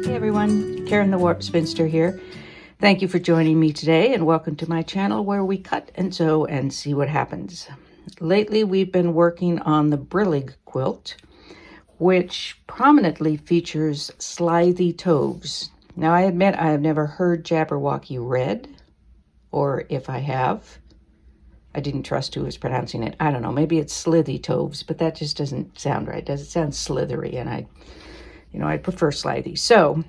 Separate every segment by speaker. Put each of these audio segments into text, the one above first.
Speaker 1: Hey everyone, Karen the Warp Spinster here. Thank you for joining me today and welcome to my channel where we cut and sew and see what happens. Lately we've been working on the Brillig quilt, which prominently features slithy toves. Now I admit I have never heard Jabberwocky read, or if I have, I didn't trust who was pronouncing it. I don't know, maybe it's slithy toves, but that just doesn't sound right. Does it sound slithery? And I prefer slithy. So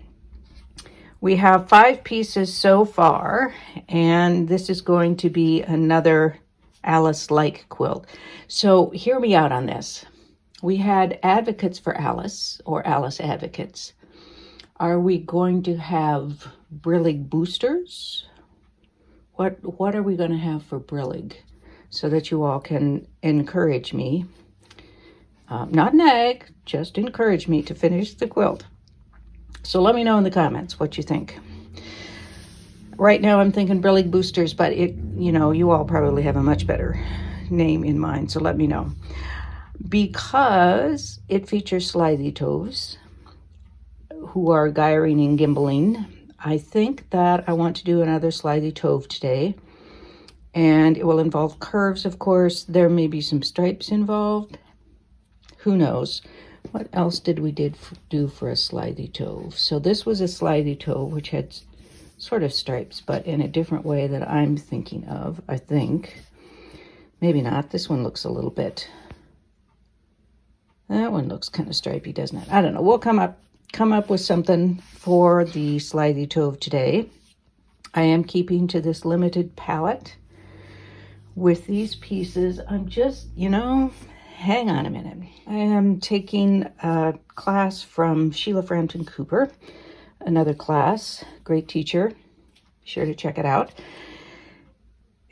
Speaker 1: we have 5 pieces so far, and this is going to be another Alice-like quilt. So hear me out on this. We had advocates for Alice, or Alice advocates. Are we going to have Brillig boosters? What are we going to have for Brillig so that you all can encourage me? Not nag, just encourage me to finish the quilt. So let me know in the comments what you think. Right now I'm thinking Brillig boosters, but you all probably have a much better name in mind, so let me know. Because it features slithy toves who are gyring and gimbaling, I think that I want to do another slithy tove today. And it will involve curves, of course. There may be some stripes involved. Who knows? What else did we do for a slithy tove? So this was a slithy tove, which had sort of stripes, but in a different way that I'm thinking of, I think. Maybe not. This one looks a little bit... That one looks kind of stripy, doesn't it? I don't know. We'll come up with something for the slithy tove today. I am keeping to this limited palette with these pieces. I'm just, hang on a minute. I am taking a class from Sheila Frampton Cooper, another class, great teacher. Be sure to check it out.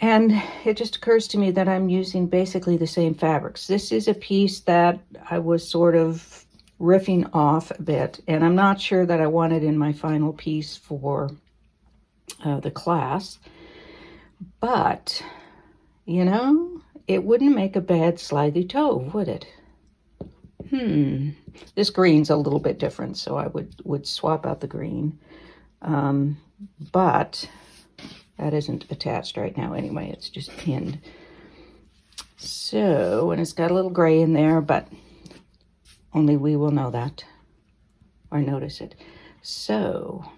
Speaker 1: And it just occurs to me that I'm using basically the same fabrics. This is a piece that I was sort of riffing off a bit, and I'm not sure that I want it in my final piece for the class. But, it wouldn't make a bad slithy tove, would it? This green's a little bit different, so I would swap out the green. But that isn't attached right now anyway, it's just pinned. So, and it's got a little gray in there, but only we will know that or notice it. So,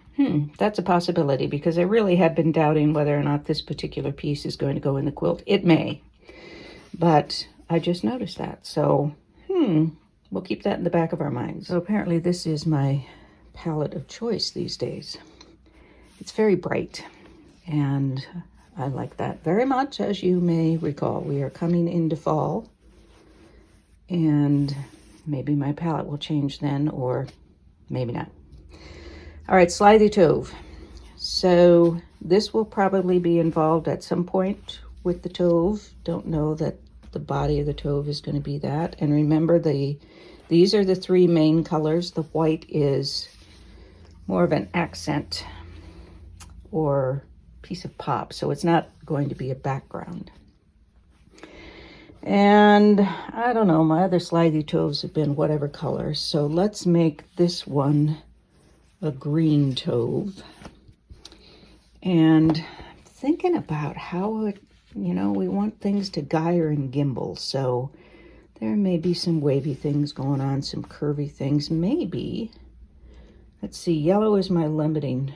Speaker 1: that's a possibility because I really had been doubting whether or not this particular piece is going to go in the quilt. It may, but I just noticed that. So, we'll keep that in the back of our minds. So apparently this is my palette of choice these days. It's very bright, and I like that very much. As you may recall, we are coming into fall, and maybe my palette will change then, or maybe not. All right, slithy tove. So this will probably be involved at some point with the tove. Don't know that the body of the tove is going to be that. And remember, these are the 3 main colors. The white is more of an accent or piece of pop, so it's not going to be a background. And I don't know, my other slithy toves have been whatever color, so let's make this one a green tove. And thinking about how it, we want things to gyre and gimbal, so there may be some wavy things going on, some curvy things, maybe. Let's see, yellow is my limiting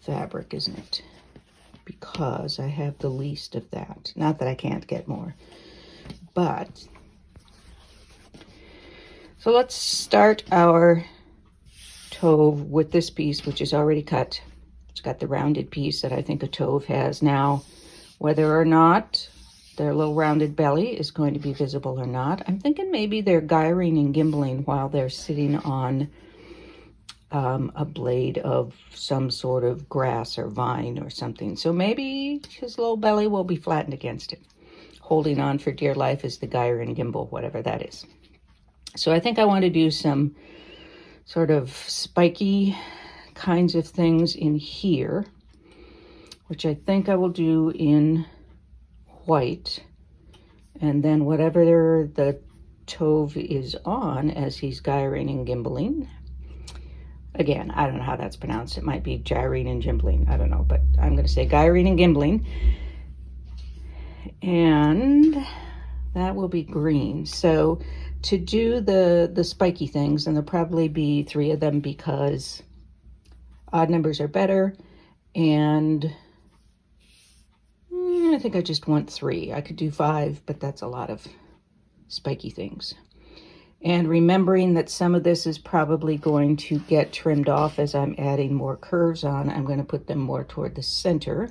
Speaker 1: fabric, isn't it? Because I have the least of that. Not that I can't get more, but so let's start our tove with this piece, which is already cut. It's got the rounded piece that I think a tove has. Now, whether or not their little rounded belly is going to be visible or not, I'm thinking maybe they're gyring and gimbaling while they're sitting on a blade of some sort of grass or vine or something. So maybe his little belly will be flattened against it, holding on for dear life as the gyre and gimbal, whatever that is. So I think I want to do some sort of spiky kinds of things in here, which I think I will do in white. And then whatever the tove is on as he's gyring and gimbaling, Again, I don't know how that's pronounced. It might be gyrene and gimbling. I don't know, but I'm going to say gyrene and gimbling. And that will be green. So to do the spiky things, and there'll probably be 3 of them because odd numbers are better, and I think I just want 3. I could do 5, but that's a lot of spiky things. And remembering that some of this is probably going to get trimmed off as I'm adding more curves on, I'm going to put them more toward the center.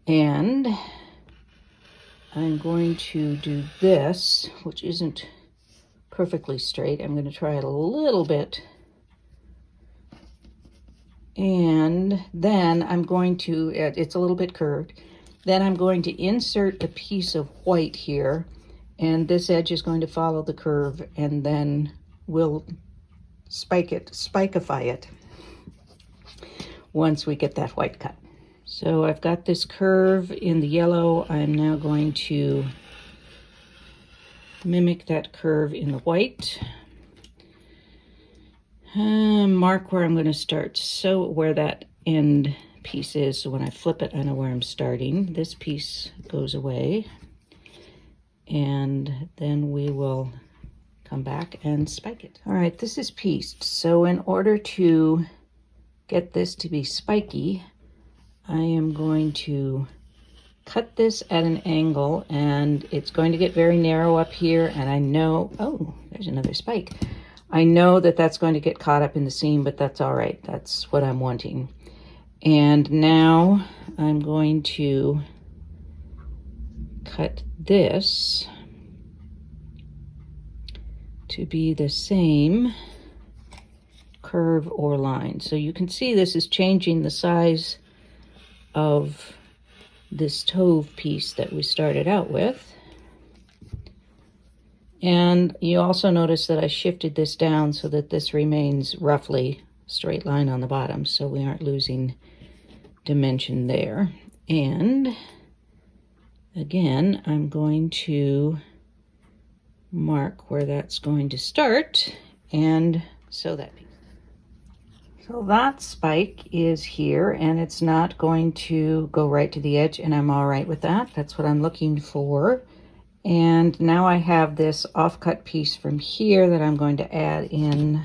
Speaker 1: And I'm going to do this, which isn't perfectly straight. I'm going to try it a little bit. And then I'm going to, it's a little bit curved. Then I'm going to insert a piece of white here, and this edge is going to follow the curve, and then we'll spikeify it once we get that white cut. So I've got this curve in the yellow. I'm now going to mimic that curve in the white. Mark where I'm going to start, so where that end piece is, so when I flip it I know where I'm starting. This piece goes away, and then we will come back and spike it. All right, this is pieced, so in order to get this to be spiky, I am going to cut this at an angle, and it's going to get very narrow up here, and I know, oh, there's another spike. I know that that's going to get caught up in the seam, but that's all right. That's what I'm wanting. And now I'm going to cut this to be the same curve or line. So you can see this is changing the size of this Tove piece that we started out with. And you also notice that I shifted this down so that this remains roughly straight line on the bottom, so we aren't losing dimension there. And again, I'm going to mark where that's going to start and sew that piece. So that spike is here, and it's not going to go right to the edge, and I'm all right with that. That's what I'm looking for. And now I have this offcut piece from here that I'm going to add in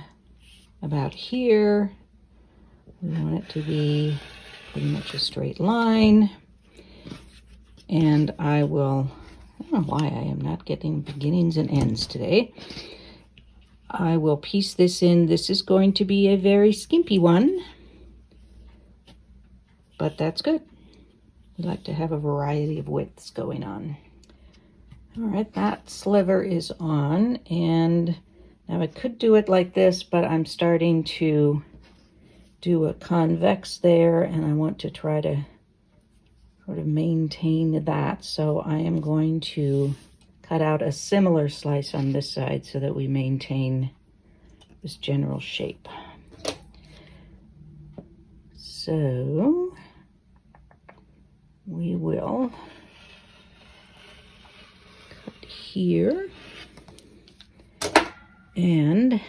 Speaker 1: about here. We want it to be pretty much a straight line. And I don't know why I am not getting beginnings and ends today. I will piece this in. This is going to be a very skimpy one, but that's good. We like to have a variety of widths going on. All right, that sliver is on, and now I could do it like this, but I'm starting to do a convex there, and I want to try to sort of maintain that. So I am going to cut out a similar slice on this side so that we maintain this general shape. So we will cut here and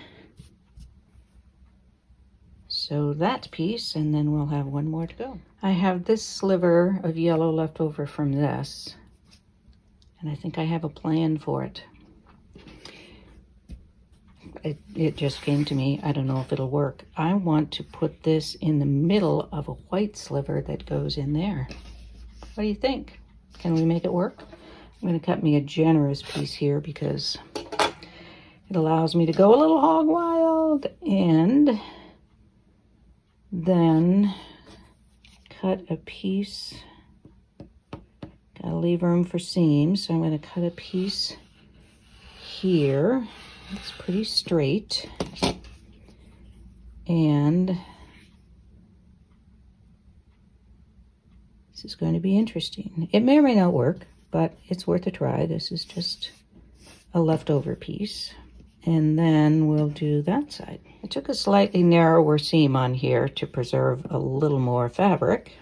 Speaker 1: sew that piece, and then we'll have one more to go. I have this sliver of yellow left over from this, and I think I have a plan for it. It just came to me. I don't know if it'll work. I want to put this in the middle of a white sliver that goes in there. What do you think? Can we make it work? I'm going to cut me a generous piece here because it allows me to go a little hog wild, and then cut a piece. Gotta leave room for seams, so I'm going to cut a piece here. It's pretty straight, and this is going to be interesting. It may or may not work, but it's worth a try. This is just a leftover piece, and then we'll do that side. I took a slightly narrower seam on here to preserve a little more fabric,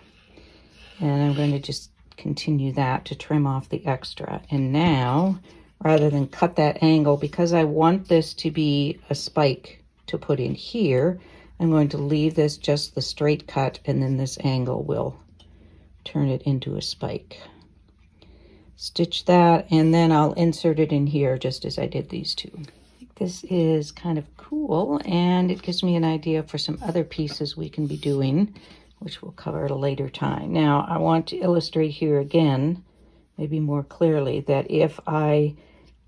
Speaker 1: and I'm going to just continue that to trim off the extra. And now, rather than cut that angle, because I want this to be a spike to put in here, I'm going to leave this just the straight cut, and then this angle will turn it into a spike. Stitch that, and then I'll insert it in here just as I did these two. This is kind of cool, and it gives me an idea for some other pieces we can be doing, which we'll cover at a later time. Now, I want to illustrate here again, maybe more clearly, that if I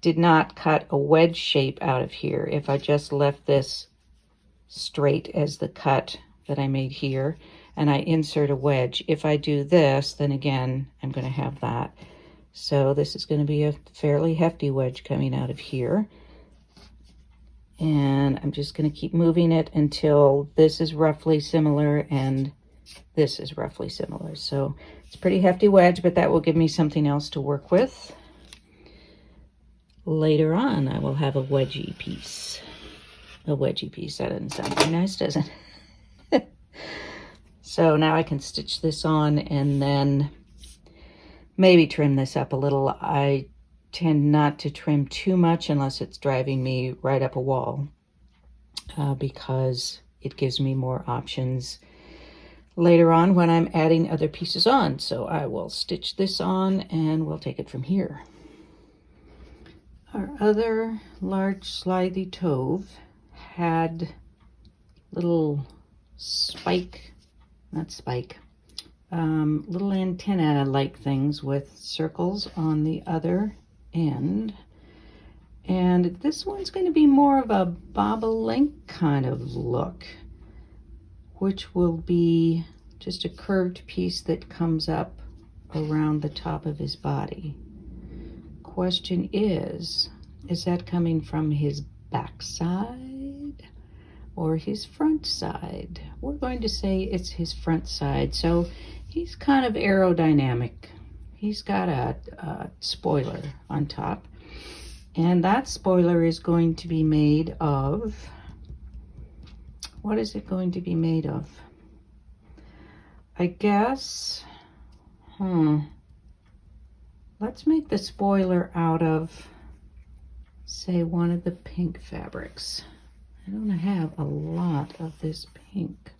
Speaker 1: did not cut a wedge shape out of here, if I just left this straight as the cut that I made here, and I insert a wedge, if I do this, then again, I'm going to have that. So this is going to be a fairly hefty wedge coming out of here. And I'm just going to keep moving it until this is roughly similar and this is roughly similar. So it's a pretty hefty wedge, but that will give me something else to work with. Later on, I will have a wedgie piece. A wedgie piece. That doesn't sound very nice, does it? So now I can stitch this on and then maybe trim this up a little. I tend not to trim too much unless it's driving me right up a wall, because it gives me more options later on when I'm adding other pieces on. So I will stitch this on and we'll take it from here. Our other large slithy Tove had little little antenna-like things with circles on the other end. And this one's going to be more of a bobolink kind of look, which will be just a curved piece that comes up around the top of his body. Question is that coming from his backside or his front side? We're going to say it's his front side. So he's kind of aerodynamic. He's got a spoiler on top, and that spoiler is going to be made of, what is it going to be made of? I guess, let's make the spoiler out of, say, one of the pink fabrics. I don't have a lot of this pink,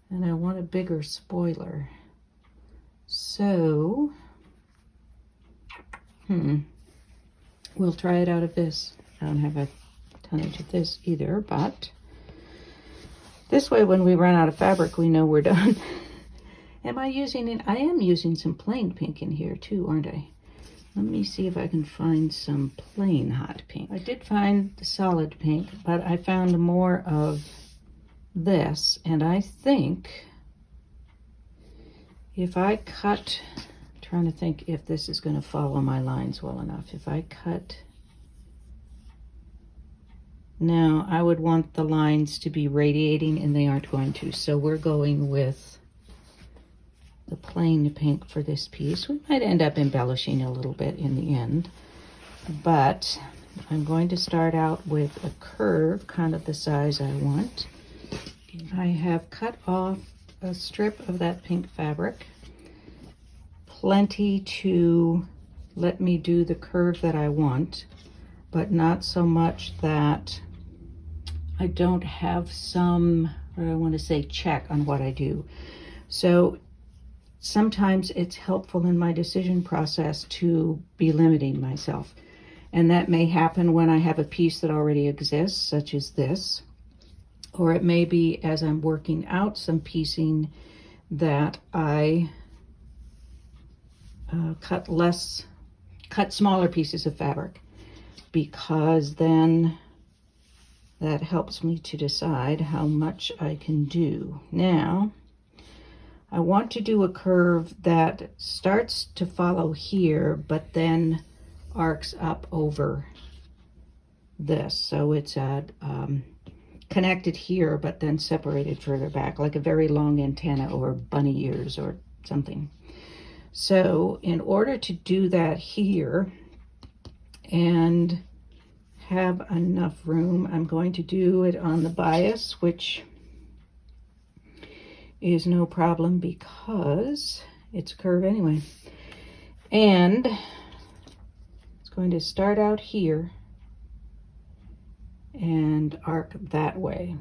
Speaker 1: and I want a bigger spoiler. So, we'll try it out of this. I don't have a tonnage of this either, but this way when we run out of fabric, we know we're done. Am I using it? I am using some plain pink in here too, aren't I? Let me see if I can find some plain hot pink. I did find the solid pink, but I found more of this, and I think if I cut, trying to think if this is going to follow my lines well enough. If I cut, now I would want the lines to be radiating, and they aren't going to. So we're going with the plain pink for this piece. We might end up embellishing a little bit in the end, but I'm going to start out with a curve, kind of the size I want. I have cut off a strip of that pink fabric, plenty to let me do the curve that I want, but not so much that I don't have some, what I want to say, check on what I do. So sometimes it's helpful in my decision process to be limiting myself. And that may happen when I have a piece that already exists, such as this, or it may be as I'm working out some piecing that I cut smaller pieces of fabric, because then that helps me to decide how much I can do. Now, I want to do a curve that starts to follow here, but then arcs up over this. So it's connected here, but then separated further back, like a very long antenna or bunny ears or something. So in order to do that here and have enough room, I'm going to do it on the bias, which is no problem because it's a curve anyway. And it's going to start out here and arc that way.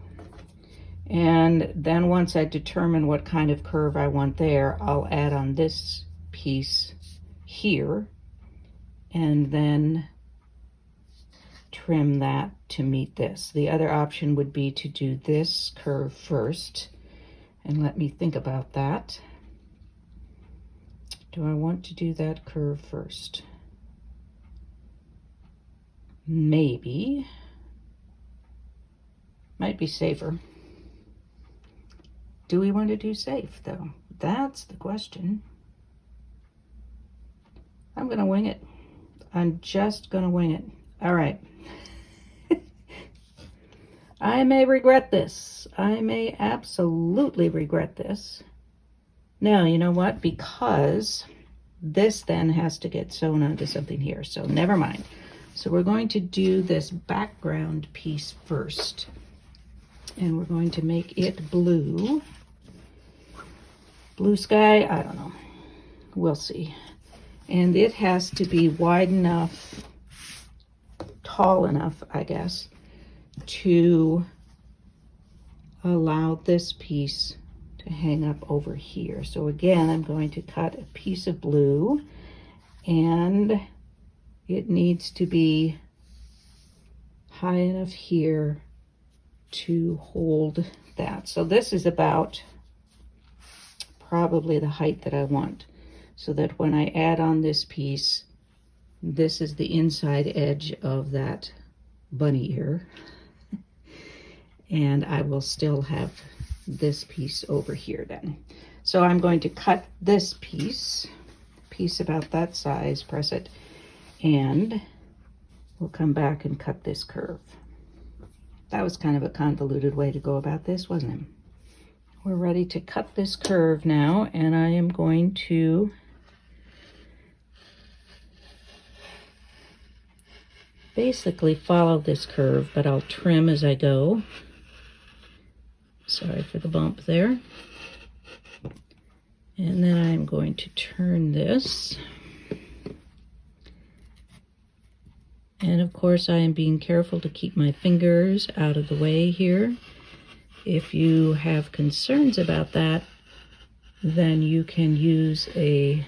Speaker 1: And then once I determine what kind of curve I want there, I'll add on this piece here and then trim that to meet this. The other option would be to do this curve first, and let me think about that. Do I want to do that curve first? Maybe. Might be safer. Do we want to do safe though? That's the question. I'm gonna wing it. I'm just gonna wing it. All right. I may regret this. I may absolutely regret this. Now, you know what? Because this then has to get sewn onto something here, so never mind. So we're going to do this background piece first, and we're going to make it blue. Blue sky, I don't know. We'll see. And it has to be wide enough, tall enough, I guess, to allow this piece to hang up over here. So again, I'm going to cut a piece of blue, and it needs to be high enough here to hold that. So this is about probably the height that I want, so that when I add on this piece, this is the inside edge of that bunny ear, and I will still have this piece over here then. So I'm going to cut this piece about that size, press it, and we'll come back and cut this curve. That was kind of a convoluted way to go about this, wasn't it? We're ready to cut this curve now, and I am going to basically follow this curve, but I'll trim as I go. Sorry for the bump there. And then I'm going to turn this. And of course I am being careful to keep my fingers out of the way here. If you have concerns about that, then you can use a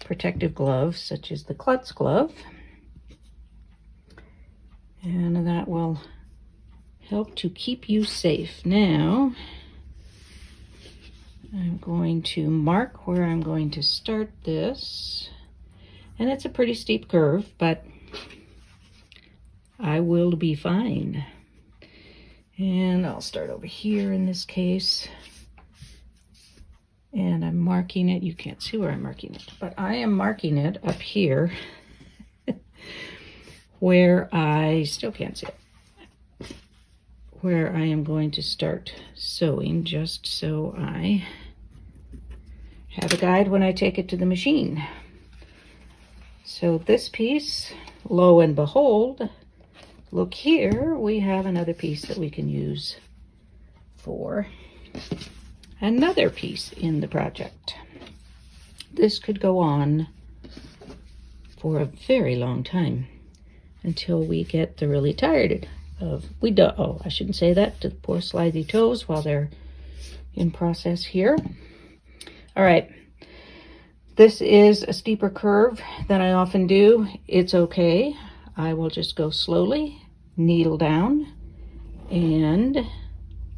Speaker 1: protective glove, such as the klutz glove. And that will help to keep you safe. Now, I'm going to mark where I'm going to start this. And it's a pretty steep curve, but I will be fine. And I'll start over here in this case. And I'm marking it. You can't see where I'm marking it, but I am marking it up here where I still can't see it. Where I am going to start sewing, just so I have a guide when I take it to the machine. So this piece, lo and behold, look here, we have another piece that we can use for another piece in the project. This could go on for a very long time until we get really tired of, I shouldn't say that to the poor slithy toes while they're in process here. All right, this is a steeper curve than I often do. It's okay. I will just go slowly, needle down, and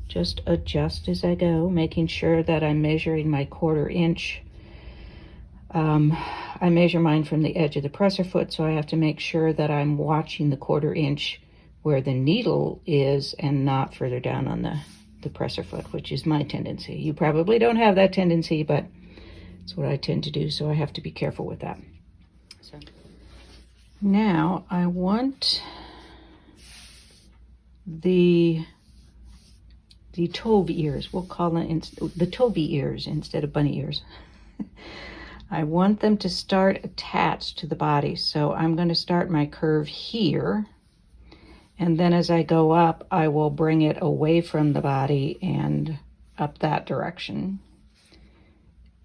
Speaker 1: just adjust as I go, making sure that I'm measuring my 1/4 inch. I measure mine from the edge of the presser foot, so I have to make sure that I'm watching the 1/4 inch where the needle is and not further down on the presser foot, which is my tendency. You probably don't have that tendency, but it's what I tend to do, so I have to be careful with that. So now I want the Tove ears. We'll call it the Tove ears instead of bunny ears. I want them to start attached to the body. So I'm going to start my curve here. And then as I go up, I will bring it away from the body and up that direction.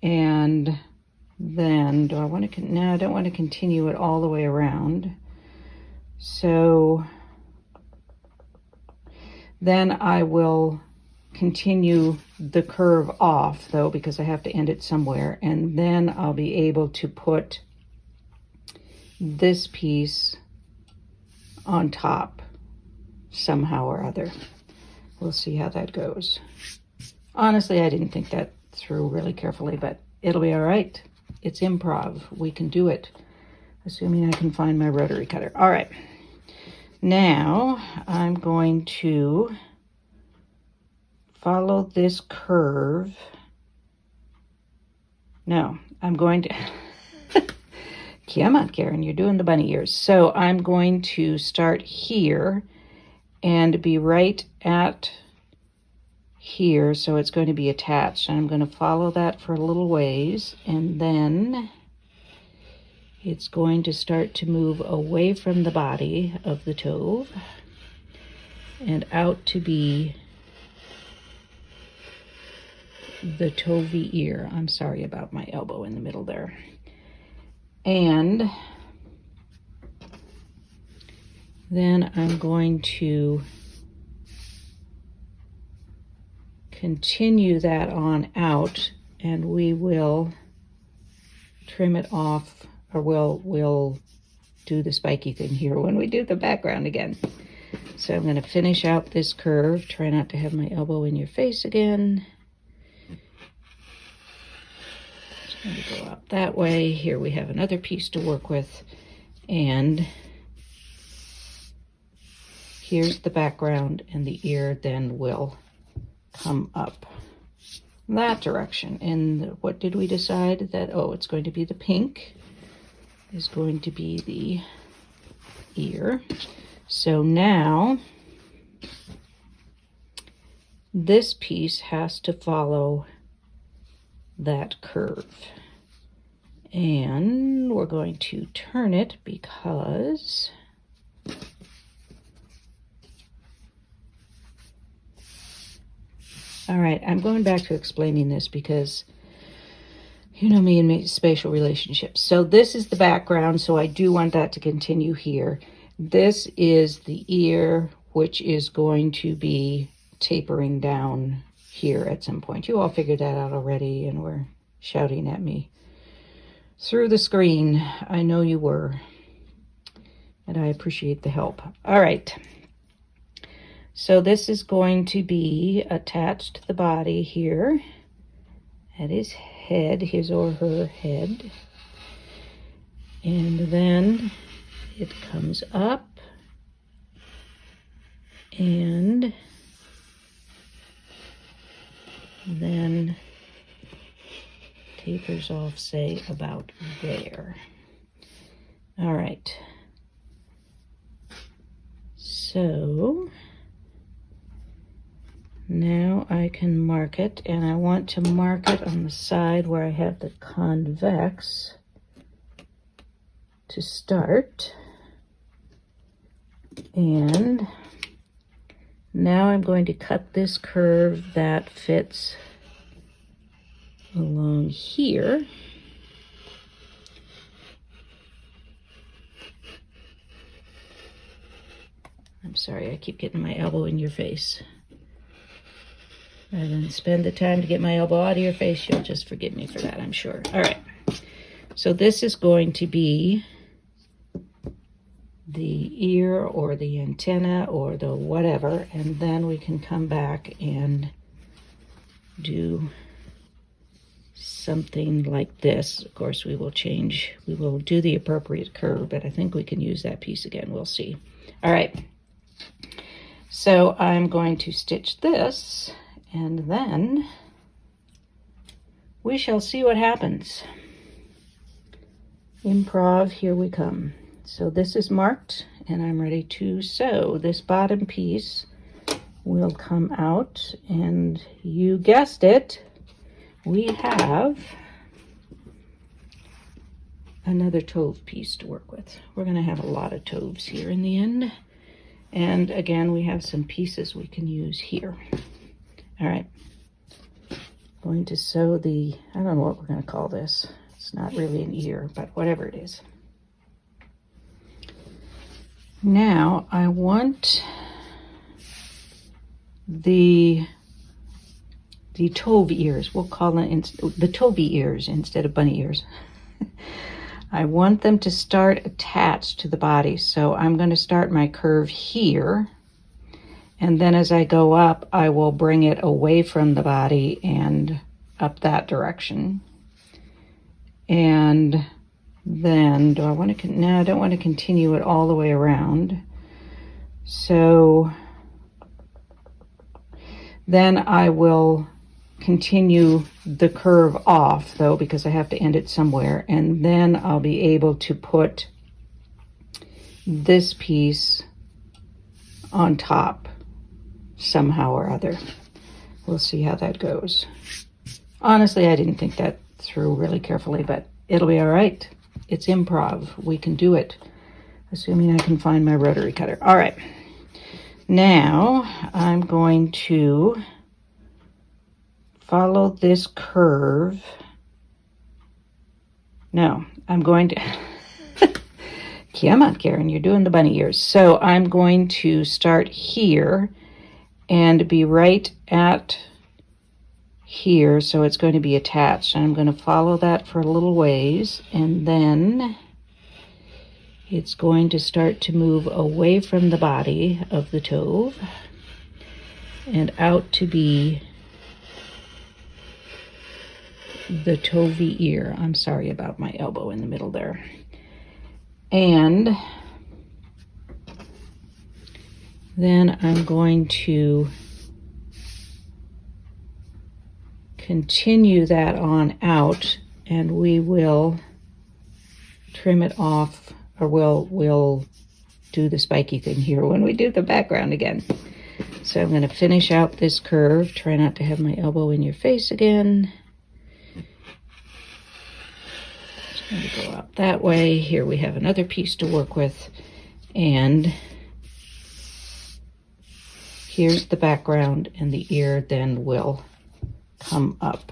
Speaker 1: And then, do I want to, no, I don't want to continue it all the way around. So Then I will continue the curve off though, because I have to end it somewhere, and then I'll be able to put this piece on top somehow or other. We'll see how that goes. Honestly, I didn't think that through really carefully, but it'll be all right. It's improv. We can do it, assuming I can find my rotary cutter. All right. Now I'm going to follow this curve. No, I'm going to... Come on, Karen, you're doing the bunny ears. So I'm going to start here and be right at here, so it's going to be attached. And I'm going to follow that for a little ways, and then it's going to start to move away from the body of the Tove and out to be the Tove ear. I'm sorry about my elbow in the middle there. And then I'm going to continue that on out, and we will trim it off, or we'll do the spiky thing here when we do the background again. So I'm going to finish out this curve. Try not to have my elbow in your face again. Going to go out that way. Here we have another piece to work with, and here's the background, and the ear then will come up that direction. And what did we decide? That, oh, it's going to be the pink is going to be the ear. So now this piece has to follow that curve, and we're going to turn it because all right, I'm going back to explaining this because you know me and spatial relationships. So this is the background, so I do want that to continue here. This is the ear, which is going to be tapering down here at some point. You all figured that out already and were shouting at me through the screen. I know you were, and I appreciate the help. All right. So this is going to be attached to the body here at his head, his or her head. And then it comes up and then tapers off, say, about there. All right. So now I can mark it, and I want to mark it on the side where I have the convex to start. And now I'm going to cut this curve that fits along here. I'm sorry, I keep getting my elbow in your face. Rather than spend the time to get my elbow out of your face, you'll just forgive me for that, I'm sure. All right, so this is going to be the ear or the antenna or the whatever, and then we can come back and do something like this. Of course, we will do the appropriate curve, but I think we can use that piece again. We'll see. All right, so I'm going to stitch this, and then we shall see what happens. Improv, here we come. So this is marked, and I'm ready to sew. This bottom piece will come out, and you guessed it, we have another Tove piece to work with. We're going to have a lot of Toves here in the end. And again, we have some pieces we can use here. All right. Going to sew the, I don't know what we're going to call this. It's not really an ear, but whatever it is. Now I want the Tove ears. We'll call it the Tove ears instead of bunny ears. I want them to start attached to the body. So I'm going to start my curve here. And then as I go up, I will bring it away from the body and up that direction. And then, do I want to, no, I don't want to continue it all the way around. So then I will continue the curve off though, because I have to end it somewhere. And then I'll be able to put this piece on top somehow or other. We'll see how that goes. Honestly, I didn't think that through really carefully, but it'll be all right. It's improv. We can do it, assuming I can find my rotary cutter. All right. Now I'm going to follow this curve. No, I'm going to... Come on, Karen, you're doing the bunny ears. So I'm going to start here and be right at here, so it's going to be attached. And I'm going to follow that for a little ways, and then it's going to start to move away from the body of the Tove and out to be the Tove ear. I'm sorry about my elbow in the middle there. And then I'm going to continue that on out, and we will trim it off, or we'll do the spiky thing here when we do the background again. So I'm going to finish out this curve. Try not to have my elbow in your face again. Just going to go out that way. Here we have another piece to work with, and here's the background, and the ear then will come up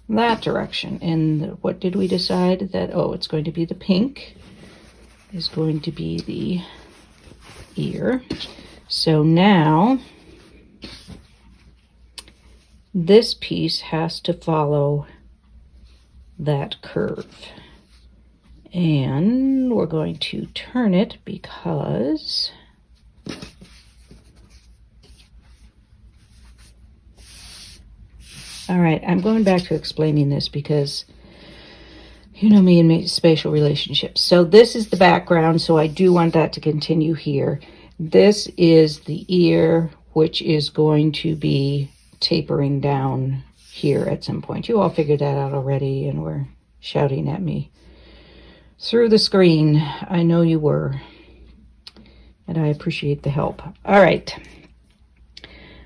Speaker 1: that direction. And what did we decide? That, oh, it's going to be the pink is going to be the ear. So now this piece has to follow that curve, and we're going to turn it because all right, I'm going back to explaining this because you know me and spatial relationships. So this is the background, so I do want that to continue here. This is the ear, which is going to be tapering down here at some point. You all figured that out already and were shouting at me through the screen. I know you were, and I appreciate the help. All right.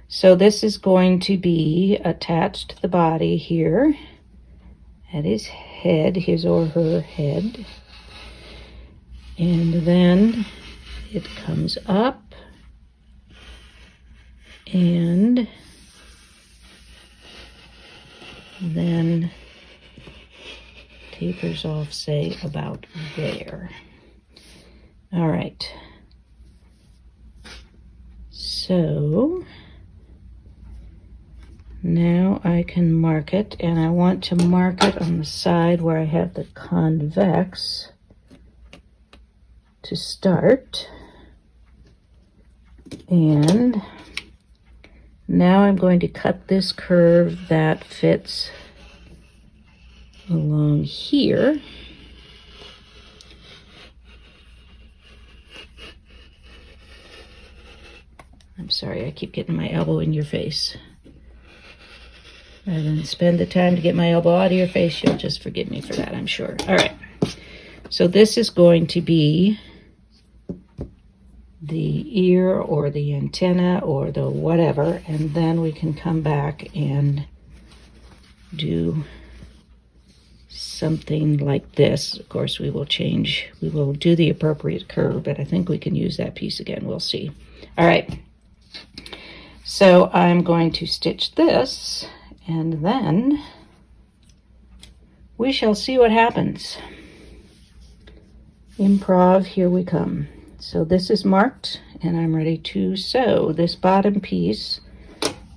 Speaker 1: So this is going to be attached to the body here at his head, his or her head. And then it comes up and then tapers off, say, about there. All right. So now I can mark it, and I want to mark it on the side where I have the convex to start. And now I'm going to cut this curve that fits along here. I'm sorry, I keep getting my elbow in your face. Rather than spend the time to get my elbow out of your face, you'll just forgive me for that, I'm sure. All right, so this is going to be the ear or the antenna or the whatever, and then we can come back and do something like this. Of course, we will do the appropriate curve, but I think we can use that piece again. We'll see. All right, so I'm going to stitch this, and then we shall see what happens. Improv, here we come. So this is marked and I'm ready to sew. This bottom piece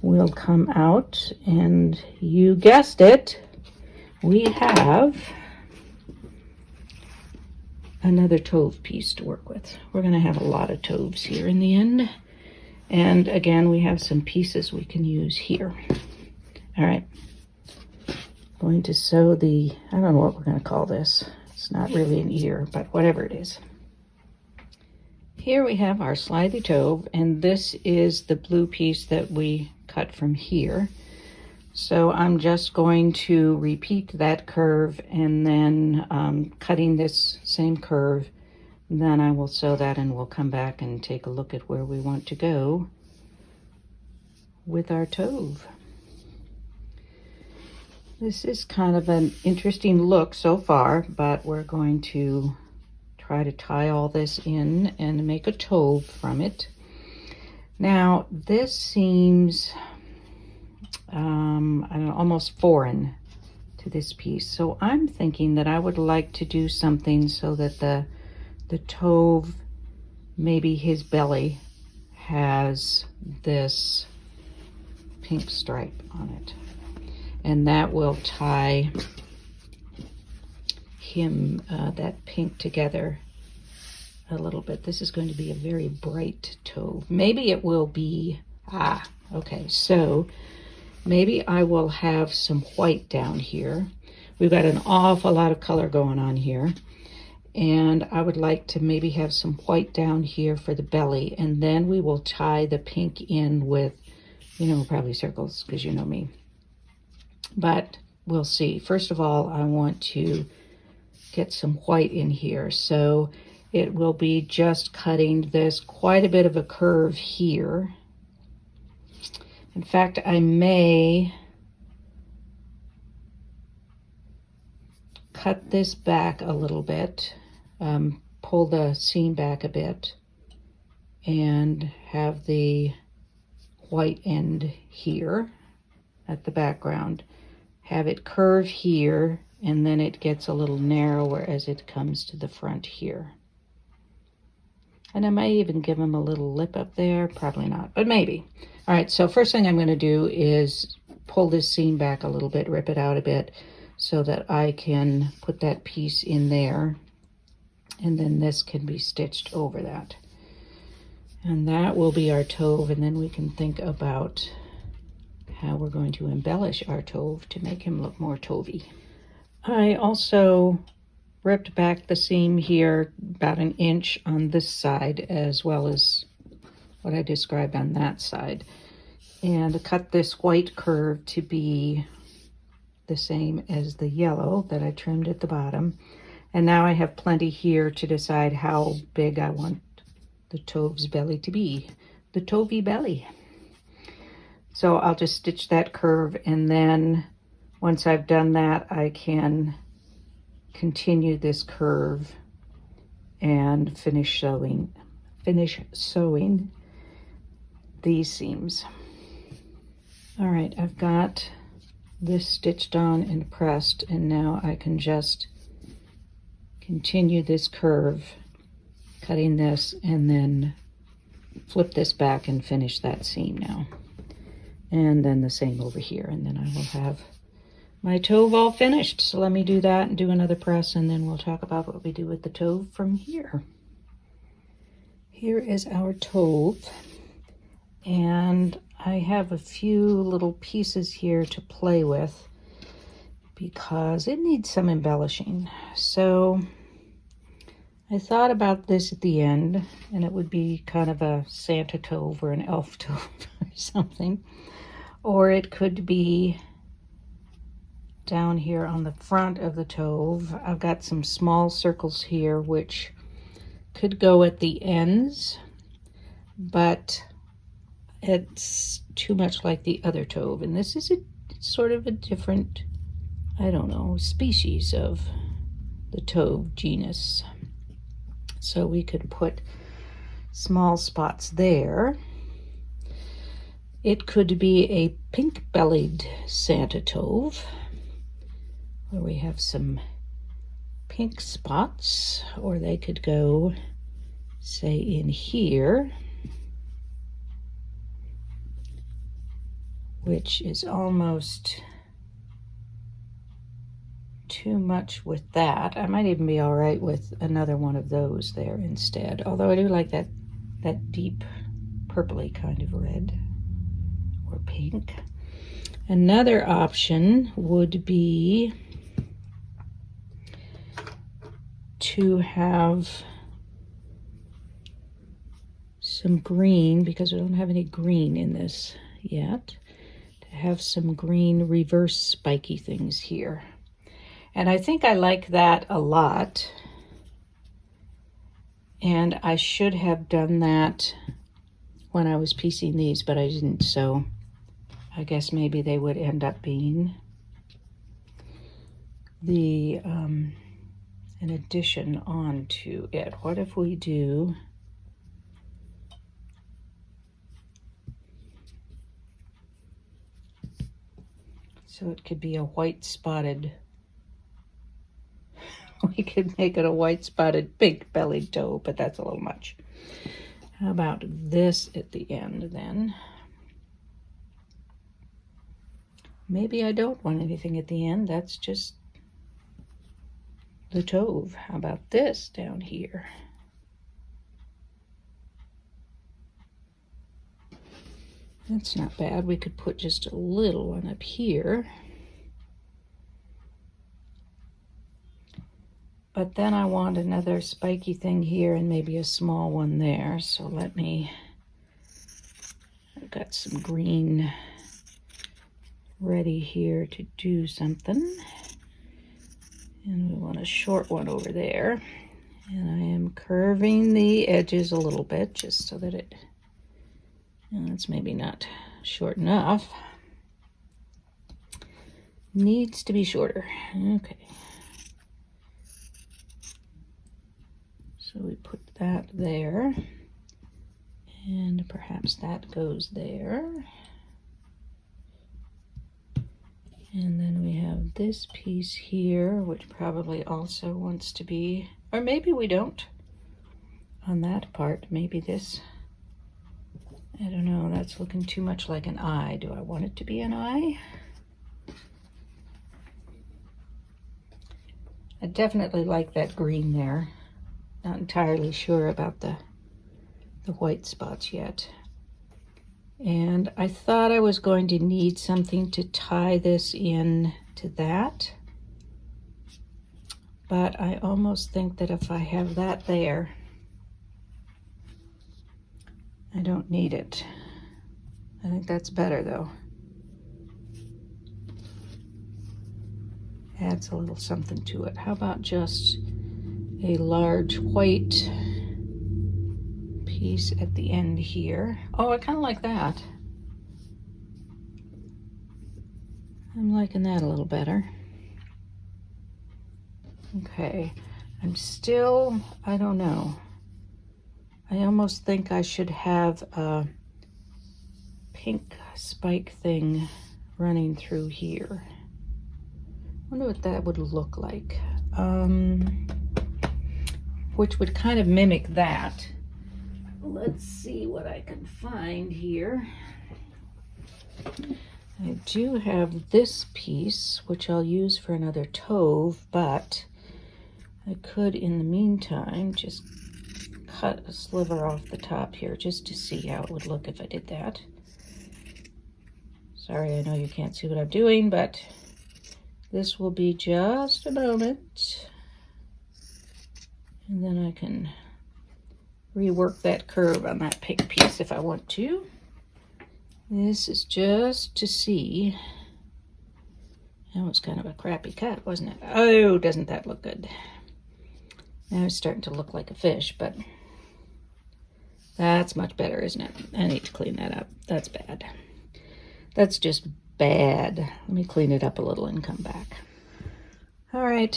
Speaker 1: will come out, and you guessed it, we have another Tove piece to work with. We're going to have a lot of Toves here in the end. And again, we have some pieces we can use here. All right. Going to sew the, I don't know what we're going to call this. It's not really an ear, but whatever it is. Here we have our slithy Tove, and this is the blue piece that we cut from here. So I'm just going to repeat that curve and then cutting this same curve. Then I will sew that and we'll come back and take a look at where we want to go with our Tove. This is kind of an interesting look so far, but we're going to try to tie all this in and make a Tove from it. Now, this seems, I don't know, almost foreign to this piece. So I'm thinking that I would like to do something so that the Tove, maybe his belly, has this pink stripe on it. And that will tie him, that pink, together a little bit. This is going to be a very bright Tove. Maybe it will be, okay, so maybe I will have some white down here. We've got an awful lot of color going on here. And I would like to maybe have some white down here for the belly. And then we will tie the pink in with, you know, probably circles, because you know me. But we'll see. First of all, I want to get some white in here. So it will be just cutting this quite a bit of a curve here. In fact, I may cut this back a little bit, pull the seam back a bit, and have the white end here at the background. Have it curve here, and then it gets a little narrower as it comes to the front here. And I may even give him a little lip up there, probably not, but maybe. All right, so first thing I'm going to do is pull this seam back a little bit, rip it out a bit, so that I can put that piece in there, and then this can be stitched over that. And that will be our Tove, and then we can think about how we're going to embellish our Tove to make him look more Tovey. I also ripped back the seam here about 1 inch on this side, as well as what I described on that side, and cut this white curve to be the same as the yellow that I trimmed at the bottom. And now I have plenty here to decide how big I want the Tove's belly to be, the Tovey belly. So I'll just stitch that curve, and then once I've done that, I can continue this curve and finish sewing these seams. All right, I've got this stitched on and pressed, and now I can just continue this curve, cutting this, and then flip this back and finish that seam now. And then the same over here, and then I will have my Tove all finished. So let me do that and do another press, and then we'll talk about what we do with the Tove from here. Here is our Tove, and I have a few little pieces here to play with because it needs some embellishing. So I thought about this at the end, and it would be kind of a Santa Tove or an elf Tove or something. Or it could be down here on the front of the Tove. I've got some small circles here which could go at the ends, but it's too much like the other Tove. And this is sort of a different, I don't know, species of the Tove genus. So we could put small spots there. It could be a pink-bellied Santa Tove, where we have some pink spots, or they could go say in here, which is almost too much with that. I might even be all right with another one of those there instead, although I do like that deep purpley kind of red or pink. Another option would be to have some green, because we don't have any green in this yet, to have some green reverse spiky things here. And I think I like that a lot. And I should have done that when I was piecing these, but I didn't, so I guess maybe they would end up being the an addition onto it. What if we do so it could be a white spotted, we could make it a white spotted pink belly Tove, but that's a little much. How about this at the end then? Maybe I don't want anything at the end. That's just the Tove. How about this down here? That's not bad. We could put just a little one up here. But then I want another spiky thing here and maybe a small one there. So I've got some green ready here to do something. And we want a short one over there. And I am curving the edges a little bit just so that it's maybe not short enough. Needs to be shorter. Okay. So we put that there, and perhaps that goes there. And then we have this piece here, which probably also wants to be, or maybe we don't on that part. Maybe this, I don't know, that's looking too much like an eye. Do I want it to be an eye? I definitely like that green there. Not entirely sure about the white spots yet. And I thought I was going to need something to tie this in to that. But I almost think that if I have that there, I don't need it. I think that's better though. Adds a little something to it. How about just a large white piece at the end here? Oh, I kind of like that. I'm liking that a little better. Okay, I'm still, I don't know. I almost think I should have a pink spike thing running through here. I wonder what that would look like. Which would kind of mimic that. Let's see what I can find here. I do have this piece, which I'll use for another Tove, but I could, in the meantime, just cut a sliver off the top here just to see how it would look if I did that. Sorry, I know you can't see what I'm doing, but this will be just a moment. And then I can rework that curve on that pink piece if I want to. This is just to see. That was kind of a crappy cut, wasn't it? Oh, doesn't that look good? Now it's starting to look like a fish, but that's much better, isn't it? I need to clean that up. That's bad. That's just bad. Let me clean it up a little and come back. All right,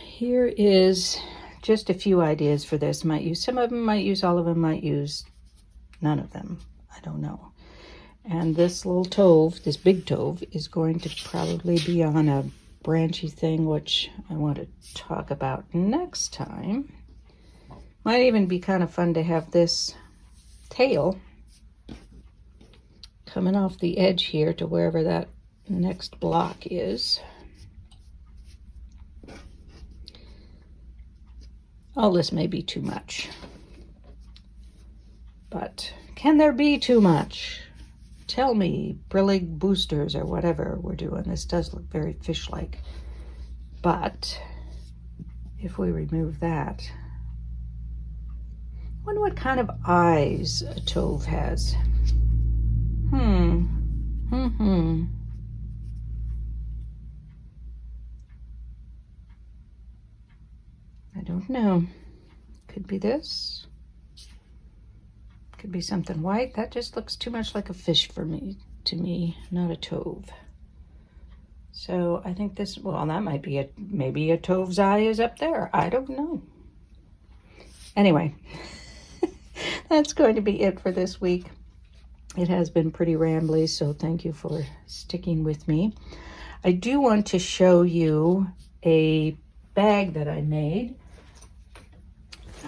Speaker 1: here is just a few ideas for this. Might use some of them, might use all of them, might use none of them. I don't know. And this little Tove, this big Tove, is going to probably be on a branchy thing, which I want to talk about next time. Might even be kind of fun to have this tail coming off the edge here to wherever that next block is. All this may be too much, but can there be too much? Tell me, Brillig boosters or whatever we're doing. This does look very fish-like, but if we remove that, I wonder what kind of eyes a Tove has. I don't know. Could be this. Could be something white. That just looks too much like a fish for me, not a Tove. So I think this, well, that might be maybe a Tove's eye is up there. I don't know. Anyway, that's going to be it for this week. It has been pretty rambly, so thank you for sticking with me. I do want to show you a bag that I made.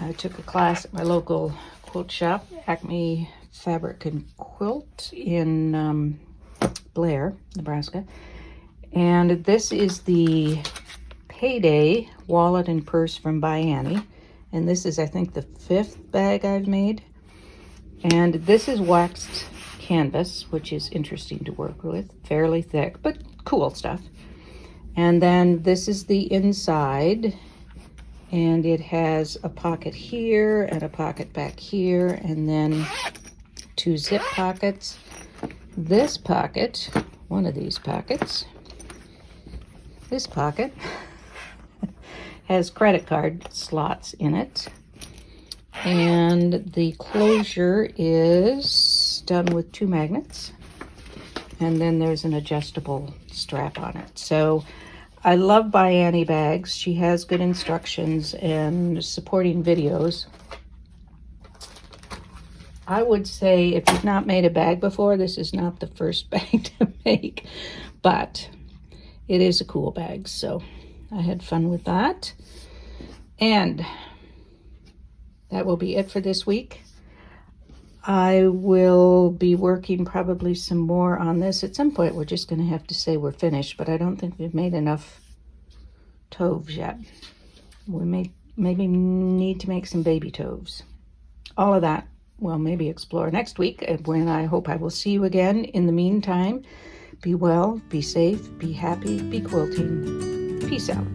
Speaker 1: I took a class at my local quilt shop, Acme Fabric and Quilt in Blair, Nebraska. And this is the Payday wallet and purse from By Annie. And this is, I think, the 5th bag I've made. And this is waxed canvas, which is interesting to work with. Fairly thick, but cool stuff. And then this is the inside. And it has a pocket here and a pocket back here, and then 2 zip pockets. This pocket, one of these pockets, this pocket has credit card slots in it. And the closure is done with 2 magnets. And then there's an adjustable strap on it. So I love By Annie bags. She has good instructions and supporting videos. I would say if you've not made a bag before, this is not the first bag to make, but it is a cool bag. So I had fun with that. And that will be it for this week. I will be working probably some more on this. At some point, we're just going to have to say we're finished, but I don't think we've made enough Toves yet. We may maybe need to make some baby Toves. All of that we'll maybe explore next week, when I hope I will see you again. In the meantime, be well, be safe, be happy, be quilting. Peace out.